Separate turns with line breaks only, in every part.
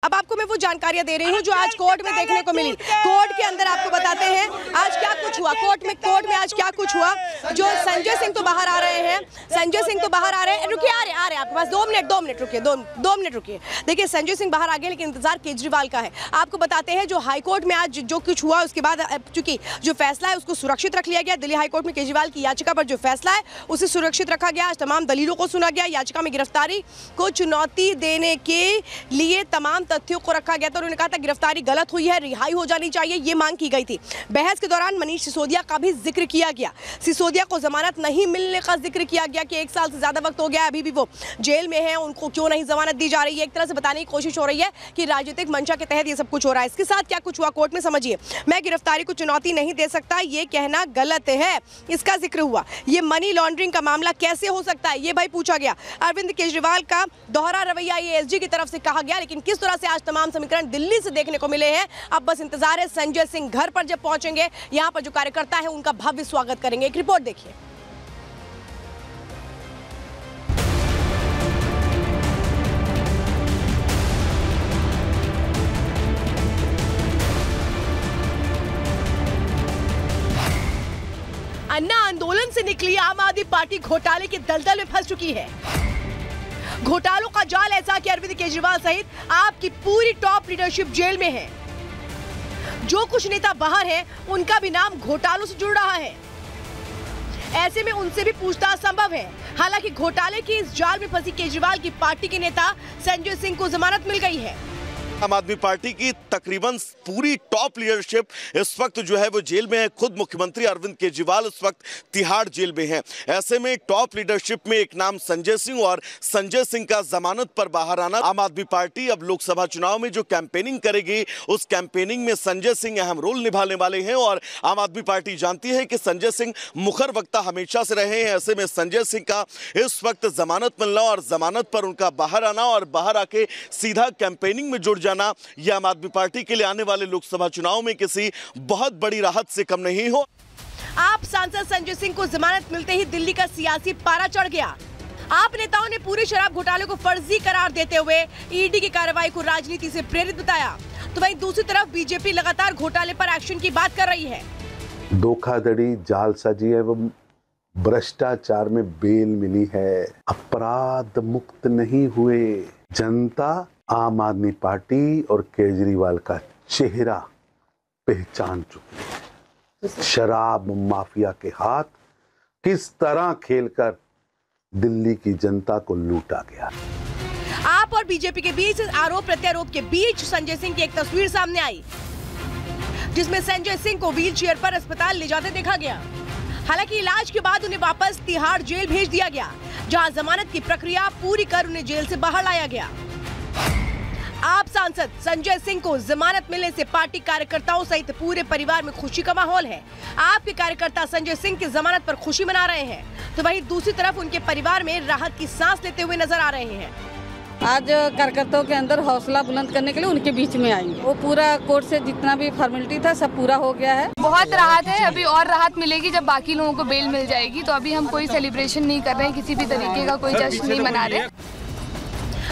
अब आपको मैं वो जानकारियां दे रही हूँ जो आज कोर्ट में देखने को मिली। कोर्ट के अंदर आपको बताते हैं आज क्या कुछ हुआ। कोर्ट में आज क्या कुछ हुआ। जो संजय सिंह तो बाहर आ रहे हैं, संजय सिंह तो बाहर आ रहे हैं। रुकिए, आ रहे आपके पास 2 मिनट रुकिए, 2 मिनट रुकिए। देखिए संजय सिंह बाहर आ गए, लेकिन इंतजार केजरीवाल का है। आपको बताते हैं जो हाईकोर्ट में आज जो कुछ हुआ उसके बाद चूंकि जो फैसला है उसको सुरक्षित रख लिया गया। दिल्ली हाईकोर्ट में केजरीवाल की याचिका पर जो फैसला है उसे सुरक्षित रखा गया। आज तमाम दलीलों को सुना गया। याचिका में गिरफ्तारी को चुनौती देने के लिए तमाम तथ्यों को रखा गया। तो उन्होंने कहा था गिरफ्तारी गलत हुई है, रिहाई हो जानी चाहिए, ये मांग की गई थी। बहस के दौरान मनीष सिसोदिया का भी जिक्र किया गया। सिसोदिया को जमानत नहीं मिलने का जिक्र किया गया कि 1 साल से ज्यादा वक्त हो गया, अभी भी वो जेल में है, उनको क्यों नहीं जमानत दी जा रही है। एक तरह से बताने की कोशिश हो रही है कि राजनीतिक मंशा के तहत ये सब कुछ हो रहा है। इसके साथ क्या कुछ हुआ कोर्ट में समझिए। मैं गिरफ्तारी को चुनौती नहीं दे सकता, ये कहना गलत है, इसका जिक्र हुआ। ये मनी लॉन्ड्रिंग का मामला कैसे हो सकता है, ये भाई पूछा गया। अरविंद केजरीवाल का दोहरा रवैया एएसजी की तरफ से कहा गया, लेकिन किस तरह से आज तमाम समीकरण दिल्ली से देखने को मिले हैं। अब बस इंतजार है संजय सिंह घर पर जब पहुंचेंगे, यहां पर जो कार्यकर्ता है उनका भव्य स्वागत करेंगे। एक रिपोर्ट देखिए। अन्ना आंदोलन से निकली आम आदमी पार्टी घोटाले के दलदल में फंस चुकी है। घोटालों का जाल ऐसा कि अरविंद केजरीवाल सहित आपकी पूरी टॉप लीडरशिप जेल में है। जो कुछ नेता बाहर हैं, उनका भी नाम घोटालों से जुड़ रहा है। ऐसे में उनसे भी पूछताछ संभव है। हालांकि घोटाले के इस जाल में फंसी केजरीवाल की पार्टी के नेता संजय सिंह को जमानत मिल गई है।
आम आदमी पार्टी की तकरीबन पूरी टॉप लीडरशिप इस वक्त जो है वो जेल में है। खुद मुख्यमंत्री अरविंद केजरीवाल इस वक्त तिहाड़ जेल में हैं। ऐसे में टॉप लीडरशिप में एक नाम संजय सिंह और संजय सिंह का जमानत पर बाहर आना। आम आदमी पार्टी अब लोकसभा चुनाव में जो कैंपेनिंग करेगी उस कैंपेनिंग में संजय सिंह अहम रोल निभाने वाले हैं। और आम आदमी पार्टी जानती है कि संजय सिंह मुखर वक्ता हमेशा से रहे हैं। ऐसे में संजय सिंह का इस वक्त जमानत मिलना और जमानत पर उनका बाहर आना और बाहर आके सीधा कैंपेनिंग में जुड़ जाना, यह आम आदमी पार्टी के लिए आने वाले लोकसभा चुनाव में किसी बहुत बड़ी राहत से कम नहीं हो।
आप सांसद संजय सिंह को जमानत मिलते ही दिल्ली का सियासी पारा चढ़ गया। आप नेताओं ने पूरे शराब घोटाले को फर्जी करार देते हुए ईडी की कार्रवाई को राजनीति से प्रेरित बताया। तो वहीं दूसरी तरफ बीजेपी लगातार घोटाले पर एक्शन की बात कर रही है।
धोखाधड़ी, जालसाजी एवं भ्रष्टाचार में बेल मिली है, अपराध मुक्त नहीं हुए। जनता आम आदमी पार्टी और केजरीवाल का चेहरा पहचान चुकी है। शराब माफिया के हाथ किस तरह खेलकर दिल्ली की जनता को लूटा गया।
आप और बीजेपी के बीच आरोप प्रत्यारोप के बीच संजय सिंह की एक तस्वीर सामने आई, जिसमें संजय सिंह को व्हीलचेयर पर अस्पताल ले जाते देखा गया। हालांकि इलाज के बाद उन्हें वापस तिहाड़ जेल भेज दिया गया, जहां जमानत की प्रक्रिया पूरी कर उन्हें जेल से बाहर लाया गया। आप सांसद संजय सिंह को जमानत मिलने से पार्टी कार्यकर्ताओं सहित पूरे परिवार में खुशी का माहौल है। आपके कार्यकर्ता संजय सिंह की जमानत पर खुशी मना रहे हैं, तो वहीं दूसरी तरफ उनके परिवार में राहत की सांस लेते हुए नजर आ रहे हैं।
आज कार्यकर्ताओं के अंदर हौसला बुलंद करने के लिए उनके बीच में आई। वो पूरा कोर्ट से जितना भी फॉर्मेलिटी था सब पूरा हो गया है।
बहुत राहत है। अभी और राहत मिलेगी जब बाकी लोगों को बेल मिल जाएगी। तो अभी हम कोई सेलिब्रेशन नहीं कर रहे हैं, किसी भी तरीके का कोई जश्न नहीं मना रहे।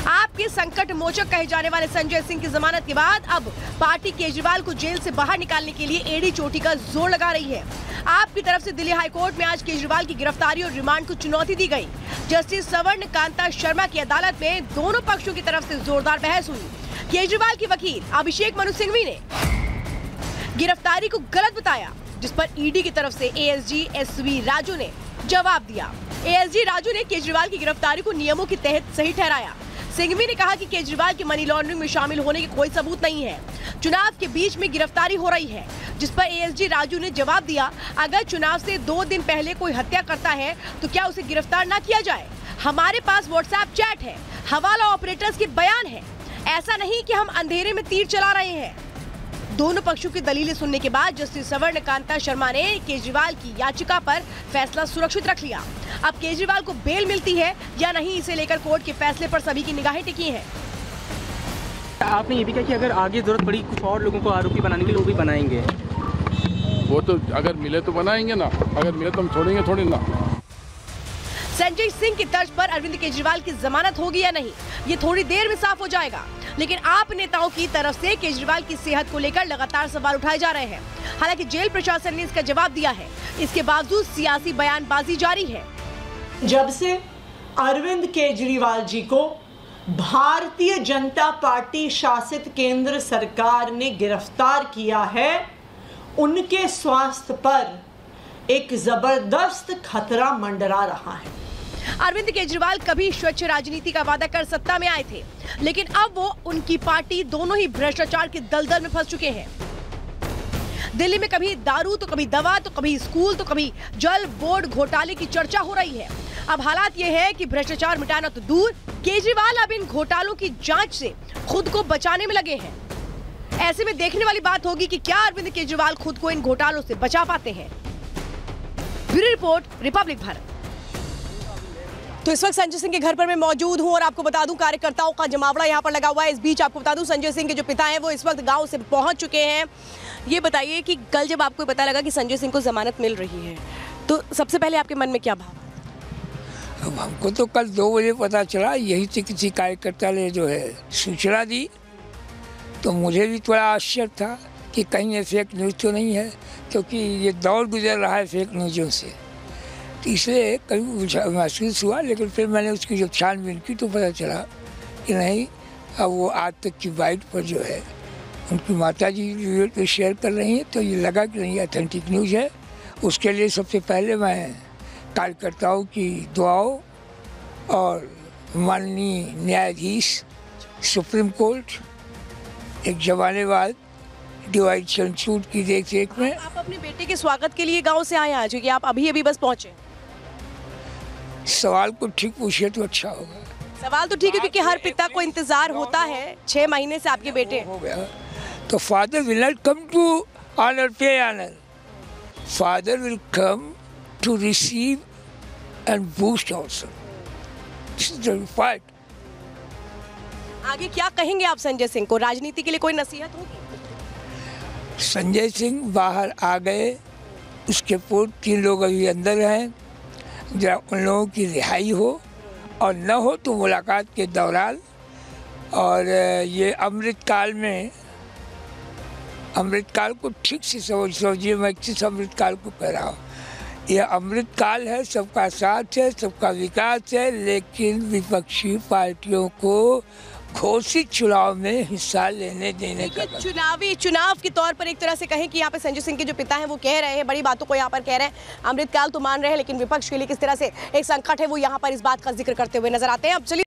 आपके संकट मोचक कहे जाने वाले संजय सिंह की जमानत के बाद अब पार्टी केजरीवाल को जेल से बाहर निकालने के लिए एड़ी चोटी का जोर लगा रही है। आपकी तरफ से दिल्ली हाईकोर्ट में आज केजरीवाल की गिरफ्तारी और रिमांड को चुनौती दी गई। जस्टिस स्वर्ण कांता शर्मा की अदालत में दोनों पक्षों की तरफ से जोरदार बहस हुई। केजरीवाल के वकील अभिषेक मनु सिंघवी ने गिरफ्तारी को गलत बताया, जिस पर ईडी की तरफ से एएसजी एसवी राजू ने जवाब दिया। एएसजी राजू ने केजरीवाल की गिरफ्तारी को नियमों के तहत सही ठहराया। सिंघवी ने कहा कि केजरीवाल के मनी लॉन्ड्रिंग में शामिल होने के कोई सबूत नहीं है। चुनाव के बीच में गिरफ्तारी हो रही है, जिस पर एएसजी राजू ने जवाब दिया, अगर चुनाव से 2 दिन पहले कोई हत्या करता है तो क्या उसे गिरफ्तार न किया जाए। हमारे पास व्हाट्सएप चैट है, हवाला ऑपरेटर्स के बयान है, ऐसा नहीं कि हम अंधेरे में तीर चला रहे हैं। दोनों पक्षों की दलीलें सुनने के बाद जस्टिस स्वर्ण कांता शर्मा ने केजरीवाल की याचिका पर फैसला सुरक्षित रख लिया। अब केजरीवाल को बेल मिलती है या नहीं, इसे लेकर कोर्ट के फैसले पर सभी की निगाहें टिकी हैं।
आपने ये भी कहा कि अगर आगे जरूरत पड़ी कुछ और लोगों को आरोपी बनाने के लिए वो भी बनाएंगे।
वो तो अगर मिले तो बनाएंगे ना, अगर मिले तो हम छोड़ेंगे थोड़ी ना।
संजय सिंह की तर्ज पर अरविंद केजरीवाल की जमानत होगी या नहीं, ये थोड़ी देर में साफ हो जाएगा। लेकिन आप नेताओं की तरफ से केजरीवाल की सेहत को लेकर लगातार सवाल उठाए जा रहे हैं। हालांकि जेल प्रशासन ने इसका जवाब दिया है, इसके बावजूद सियासी बयानबाजी जारी है।
जब से अरविंद केजरीवाल जी को भारतीय जनता पार्टी शासित केंद्र सरकार ने गिरफ्तार किया है, उनके स्वास्थ्य पर एक जबरदस्त खतरा मंडरा रहा है।
अरविंद केजरीवाल कभी स्वच्छ राजनीति का वादा कर सत्ता में आए थे, लेकिन अब वो उनकी पार्टी दोनों ही भ्रष्टाचार के दलदल में फंस चुके हैं। दिल्ली में कभी दारू तो कभी दवा तो कभी स्कूल तो कभी जल बोर्ड घोटाले की चर्चा हो रही है। अब हालात ये है कि भ्रष्टाचार मिटाना तो दूर, केजरीवाल अब इन घोटालों की जांच से खुद को बचाने में लगे हैं। ऐसे में देखने वाली बात होगी कि क्या अरविंद केजरीवाल खुद को इन घोटालों से बचा पाते हैं। Bureau report, Republic Bharat. तो इस वक्त संजय सिंह के घर पर मैं मौजूद हूं और आपको बता दूं कार्यकर्ताओं का जमावड़ा यहां पर लगा हुआ है। इस बीच आपको बता दूं संजय सिंह के जो पिता हैं वो इस वक्त गांव से पहुंच चुके हैं। ये बताइए कि कल जब आपको पता लगा कि संजय सिंह को जमानत मिल रही है तो सबसे पहले आपके मन में क्या भाव?
अब हमको तो कल 2 बजे पता चला, यही से किसी कार्यकर्ता ने जो है सूचना दी, तो मुझे भी थोड़ा आश्चर्य था कि कहीं ये फेक न्यूज़ तो नहीं है, क्योंकि ये दौर गुजर रहा है फेक न्यूज़ों से, तो इसलिए कभी महसूस हुआ। लेकिन फिर मैंने उसकी जब छानबीन की तो पता चला कि नहीं, अब वो आज तक की बाइट पर जो है उनकी माता जी तो शेयर कर रही हैं, तो ये लगा कि नहीं ऑथेंटिक न्यूज़ है। उसके लिए सबसे पहले मैं कार्यकर्ताओं की दुआओं और माननीय न्यायाधीश सुप्रीम कोर्ट एक जमाने बाद डिवाइड छूट की देख में।
आप अपने बेटे के स्वागत के लिए गांव से आए हैं क्योंकि आप अभी बस पहुंचे?
सवाल को ठीक पूछिए तो अच्छा होगा।
सवाल तो ठीक है क्योंकि हर पिता को इंतजार होता है, 6 महीने से आपके बेटे
हो गया। तो father will not come to honour पे honour, father will come to receive and boost also. This is the fact.
आगे क्या कहेंगे आप संजय सिंह को? राजनीति के लिए कोई नसीहत होगी?
संजय सिंह बाहर आ गए, उसके पूर्व 3 लोग अभी अंदर हैं, जरा उन लोगों की रिहाई हो और न हो तो मुलाकात के दौरान। और ये अमृतकाल में, अमृतकाल को ठीक से समझिए, मैं किस अमृतकाल को कह रहा हूँ। यह अमृतकाल है, सबका साथ है, सबका विकास है, लेकिन विपक्षी पार्टियों को घोषित चुनाव में हिस्सा लेने देने का
चुनाव के तौर पर एक तरह से कहें कि यहाँ पे संजय सिंह के जो पिता हैं वो कह रहे हैं, बड़ी बातों को यहाँ पर कह रहे हैं, अमृतकाल तो मान रहे हैं, लेकिन विपक्ष के लिए किस तरह से एक संकट है वो यहाँ पर इस बात का जिक्र करते हुए नजर आते हैं। अब चलिए